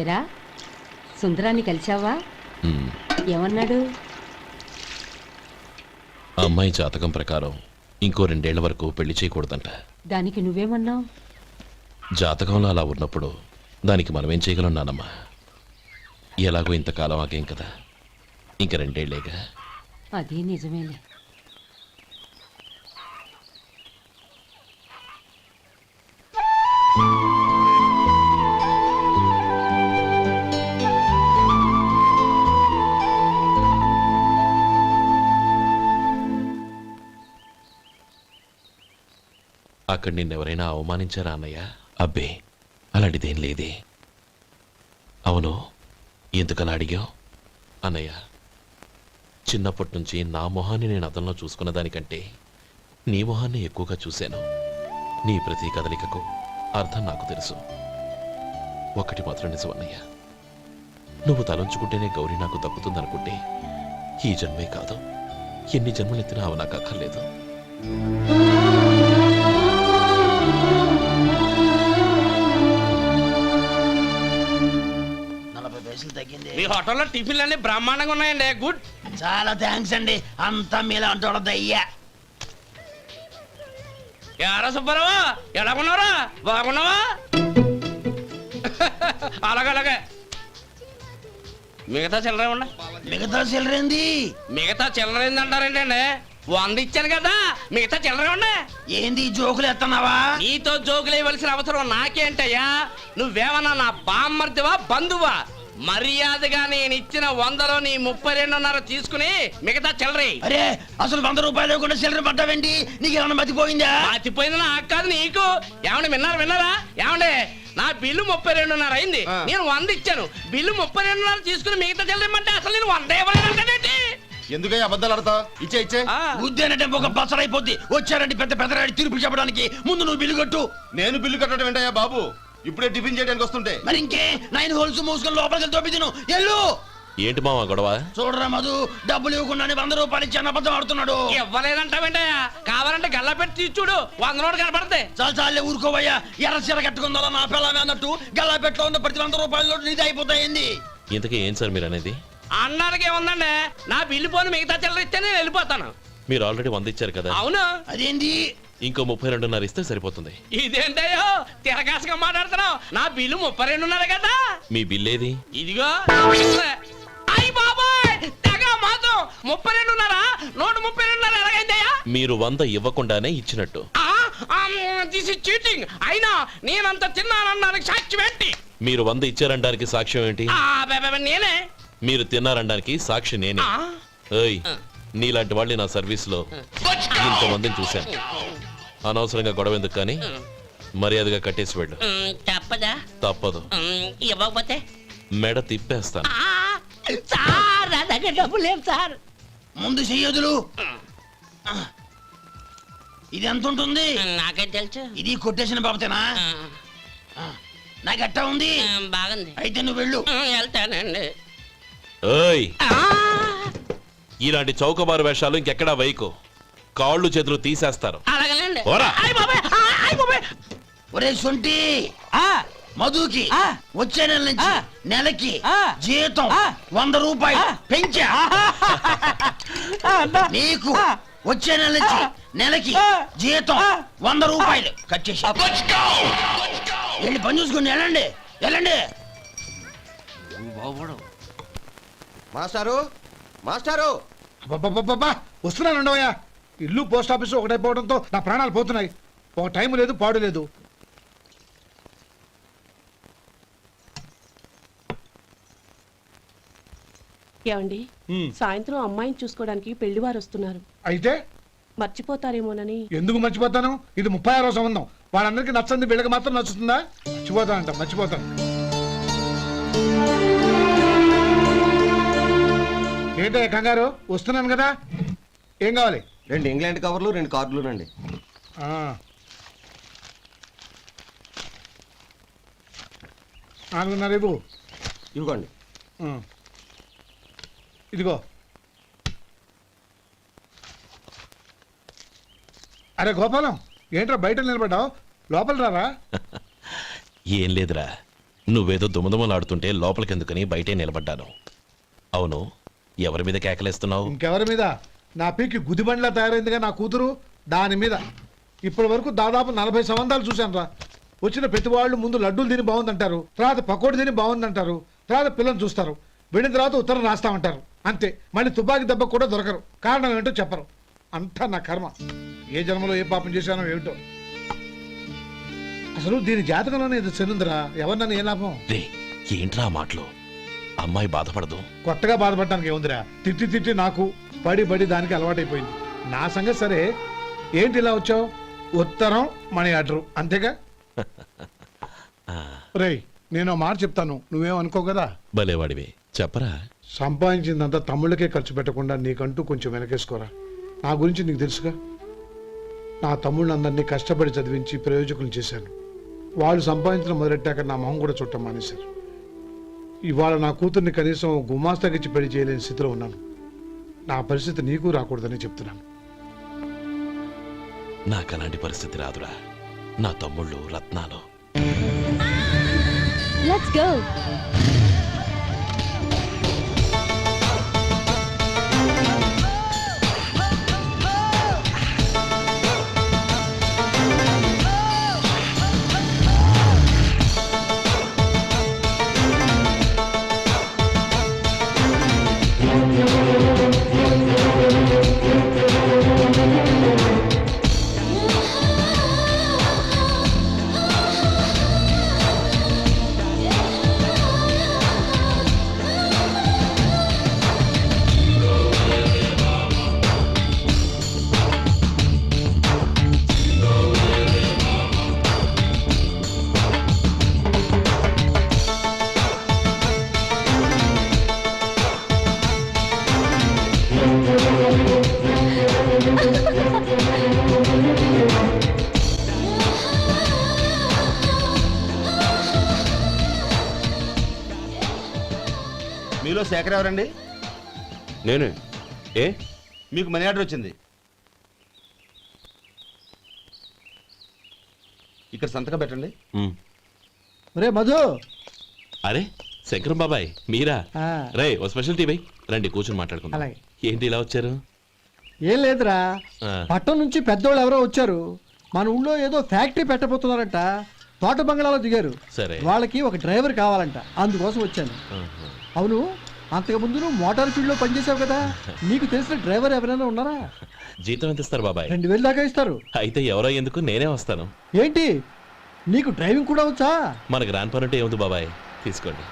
ఏరా సుందరాన్ని కలిశావా? ఏమన్నాడు? అమ్మాయి జాతకం ప్రకారం ఇంకో 2 ఏళ్ల వరకు పెళ్లి చేయకూడదంట. దానికి నువ్వేమన్నావు? జాతకంలో అలా ఉన్నప్పుడు దానికి మనమేం చేయగలం నానమ్మా? ఎలాగో ఇంతకాలం ఆగేం కదా, ఇంక 2 ఏళ్లేగా. అది నిజమేలే. అక్కడ నిన్నెవరైనా అవమానించారా అన్నయ్య? అబ్బే, అలాంటిదేం లేదే. అవును, ఎందుకలా అడిగావు? అన్నయ్య, చిన్నప్పటి నుంచి నా మొహాన్ని నేను అతనిలో చూసుకున్న దానికంటే నీ మొహాన్ని ఎక్కువగా చూశాను. నీ ప్రతి కదలికకు అర్థం నాకు తెలుసు. ఒకటి మాత్రం నిజం అన్నయ్య, నువ్వు తలంచుకుంటేనే గౌరీ నాకు దక్కుతుందనుకుంటే ఈ జన్మే కాదు, ఎన్ని జన్మలెత్తినా అవి నాకు అక్కర్లేదు. మీ హోటల్లో టిఫిన్లు అన్ని బ్రహ్మాండంగా ఉన్నాయండి. గుడ్, చాలా థ్యాంక్స్ అండి. అంతా మీలా అంటోడదయ్యా. యారా సుబ్బారావు, ఎలా ఉన్నారా? బాగున్నావా? అలాగే మిగతా చిల్లర ఉన్నా. మిగతా చిల్లరేంది? మిగతా చిల్లర ఏందంటారండి అండి? 100 ఇచ్చాను కదా, మిగతా చిల్లర ఉన్నా. ఏంది జోకులు ఎత్తన్నావా? నీతో జోకులు వేయవలసిన అవసరం నాకేంటయ్యా? నువ్వేమన్నా నా బామ్మర్దివా, బంధువా? మర్యాదగా నేను ఇచ్చిన 100లో నీ 32.5 తీసుకుని మిగతా చిల్లరే. అరే, అసలు 100 రూపాయలు కూడా చిల్లర పడ్డావేంటి? నీకేమన్నా మతిపోయిందా? మతిపోయింది నాకు కాదు, నీకు. ఏమండి విన్నారా? ఏమండి, నా బిల్లు 32.5 అయింది. నేను 100 ఇచ్చాను. బిల్లు 32.5 తీసుకుని మిగతా చిల్లరేమంటే అసలు నేను 100 ఇవ్వలేదంటే ఎందుకయ్యా అబద్ధాలు ఆడతా? ఇచ్చే బుద్ధేనంటే ఒక బసరైపోద్ది. వచ్చారంటే పెద్ద పెద్దరాడి తీర్పు చెప్పడానికి ముందు నువ్వు బిల్లు కట్టు. నేను బిల్లు కట్టడం ఏంటయ్యా బాబు? ఇప్పుడే టిఫిన్ చేయడానికి వస్తుంటే. మరి ఇంకే 9 హోల్స్ మూసుకొని లోపలికి తోపి తిను. ఎల్లు. ఏంటి మావా గొడవ? చూడరా మధు, డబ్బులు ఇవ్వకుండా 100 రూపాయలు ఇచ్చి అబద్ధం ఆడుతున్నాడు. ఇవ్వలేదంటావేంటయ్యా? కావాలంటే గల్లా పెట్టి తీసి చూడు, 100 నోటు కనపడతాయి. చాలే ఊరుకోవయ్యా. ఎర్ర చీర కట్టుకుందా నా పిల్లమే అన్నట్టు గల్లాపెట్లో ఉన్న ప్రతి 100 రూపాయలు నీది అయిపోతాయింది. ఇంతకీ ఏం సార్ మీరు అనేది? అన్నానికి ఏముందండి, నా బిల్లు పోను మిగతా చిల్లర ఇస్తే నేను వెళ్ళిపోతాను. మీరు ఆల్రెడీ 100 ఇచ్చారు కదా. అవును. అదేంటి? ఇంకో 32.5 ఇస్తే సరిపోతుంది. ఇదేంటయ్యో తిరగాసుగా మాట్లాడుతున్నావు? నా బిల్లు 32.5 కదా. మీ బిల్ ఏది? ఇదిగో. అయ్య బాబాయ్, తెగ మాతో 32.5 నోటు 32.5 ఎలాగైందయ్యా? మీరు 100 ఇవ్వకుండానే ఇచ్చినట్టు. This is cheating. అయినా నేనంత తిన్నానన్నానికి సాక్ష్యం ఏంటి? మీరు 100 ఇచ్చారనడానికి సాక్ష్యం ఏంటి? నేనే. మీరు తిన్నారనడానికి సాక్షి నేనే. ఏయ్, నీలాంటి వాళ్ళని నా సర్వీస్ లో ఇంతమందిని చూశాను. అనవసరంగా గొడవ ఎందుకు కానీ మర్యాదగా కట్టేసి వెళ్ళు. తప్పదా? తప్పదు. ఇవ్వకపోతే మెడ తిప్పేస్తాను. సార్, నా దగ్గర డబ్బు లేవు సార్. ముందు చెయ్యదులు. ఇది ఎంత ఉంటుంది? నాకేం తెలుసు. ఇది కొట్టేసిన బాబతేనా? నాకు అట్టా ఉంది. బాగుంది. అయితే నువ్వు వెళ్ళు. వెళ్తానండి. ఏయ్, ఇలాంటి చౌకబారు వేషాలు ఇంకెక్కడా వైకు. కాళ్ళు చేతులు తీసేస్తారు. అలాగేనండి. ఒరే సొంటి, మధుకి వచ్చే నెల నుంచి నెలకి జీతం 100 రూపాయలు పెంచా. నీకు వచ్చే నెల నుంచి నెలకి జీతం 100 రూపాయలు కట్ చేసి వెళ్ళి పని చూసుకుని వెళ్ళండి. మాస్టారు, మాస్టారు, వస్తున్నాను ఉండవయ్యా. ఇల్లు పోస్ట్ ఆఫీసు ఒకటైపోవడంతో నా ప్రాణాలు పోతున్నాయి. ఒక టైం లేదు, పాడు లేదు. ఏమండి, సాయంత్రం అమ్మాయిని చూసుకోవడానికి పెళ్లివారు వస్తున్నారు. అయితే మర్చిపోతారేమోనని. ఎందుకు మర్చిపోతాను? ఇది 36వ సంబంధం. వాళ్ళందరికీ నచ్చంది వీళ్ళకి మాత్రం నచ్చుతుందా? మర్చిపోతాను. ఏంటయ్యా కంగారు? వస్తున్నాను కదా. ఏం కావాలి? 2 ఇంగ్లాండ్ కవర్లు, 2 కార్డులు రండి. 4.5 ఇవ్వు. ఇవ్వండి. ఇదిగో. అరే గోపాలం, ఏంట్రా బయట నిలబడ్డావు? లోపల రారా. ఏం లేదురా, నువ్వేదో దుమదుమలాడుతుంటే లోపలికెందుకని బయటే నిలబడ్డాను. అవును, ఎవరి మీద కేకలేస్తున్నావు? ఇంకెవరి మీద? నా పీకి గుదిబండిలా తయారైందిగా నా కూతురు, దాని మీద. ఇప్పటి వరకు దాదాపు 40 సంవత్సరాలు చూశాను రా. వచ్చిన ప్రతి వాళ్ళు ముందు లడ్డూలు తిని బాగుందంటారు, తర్వాత పకోడి తిని బాగుందంటారు, తర్వాత పిల్లలు చూస్తారు, వెళ్ళిన తర్వాత ఉత్తరం రాస్తామంటారు. అంతే, మళ్ళీ తుపాకీ దెబ్బ కూడా దొరకరు. కారణం ఏంటో చెప్పరు. అంతా నా కర్మ. ఏ జన్మలో ఏ పాపం చేశానో ఏమిటో. అసలు దీని జాతకంలోనే ఇది చెల్లుందిరా. ఎవరినన్నా ఏ లాభం? రే, ఏంట్రా ఆ మాటలు? అమ్మాయి బాధపడదు. కొత్తగా బాధపడటానికి ఏముందిరా? తిట్టి తిట్టి నాకు పడి పడి దానికి అలవాటైపోయింది. నా సంగతి సరే, ఏంటి ఇలా వచ్చావు? ఉత్తరం, మనీ ఆర్డరు, అంతేగా? రేయ్, నేను ఓ మాట చెప్తాను, నువ్వేం అనుకో కదా. భలేవాడివే, చెప్పరా. సంపాదించిందంతా తమ్ముళ్ళకే ఖర్చు పెట్టకుండా నీకంటూ కొంచెం వెనకేసుకోరా. నా గురించి నీకు తెలుసుగా. నా తమ్ముళ్ళందరినీ కష్టపడి చదివించి ప్రయోజకులు చేశాను. వాళ్ళు సంపాదించడం మొదలెట్టాక నా మొహం కూడా చుట్టం మానేశారు. ఇవాళ నా కూతుర్ని కనీసం గుమాస్తాకిచ్చి పెళ్లి చేయలేని స్థితిలో ఉన్నాను. నా పరిస్థితి నీకు రాకూడదని చెప్తున్నాను. నాకు అలాంటి పరిస్థితి రాదురా. నా తమ్ముళ్ళు రత్నాలు. Let's go. మీలో శేఖర్ ఎవరండి? నేనే. ఏ? మీకు మనీ ఆర్డర్ వచ్చింది. ఇక్కడ సంతకం పెట్టండి. రే మధు, అరే శంకరం బాబాయ్, మీరా? ఆ. రే, ఓ స్పెషల్ టీ బై. రండి కూర్చొని మాట్లాడుకుందాం. అలాగే. ఏంటి ఇలా వచ్చారు? ఏం లేదురా, ఆ. పట్టణం నుంచి పెద్దోళ్ళు ఎవరో వచ్చారు. మన ఊళ్ళో ఏదో ఫ్యాక్టరీ పెట్టబోతున్నారంట. తోట బంగ్లాలో దిగారు. సరే. వాళ్ళకి ఒక డ్రైవర్ కావాలంట, అందుకోసం వచ్చాను. ఆహా. అవును, అంతకుముందు నువ్వు మోటార్ ఫీల్డ్ లో పనిచేసావు కదా, నీకు తెలిసిన డ్రైవర్ ఎవరైనా ఉన్నారా? జీతం ఎంత ఇస్తారు బాబాయ్? 2000 దాకా ఇస్తారు. అయితే ఎవరో ఎందుకు, నేనే వస్తాను. ఏంటి, నీకు డ్రైవింగ్ కూడా వచ్చా? మనకు రాని పని అంటే ఏముంది బాబాయ్, తీసుకోండి.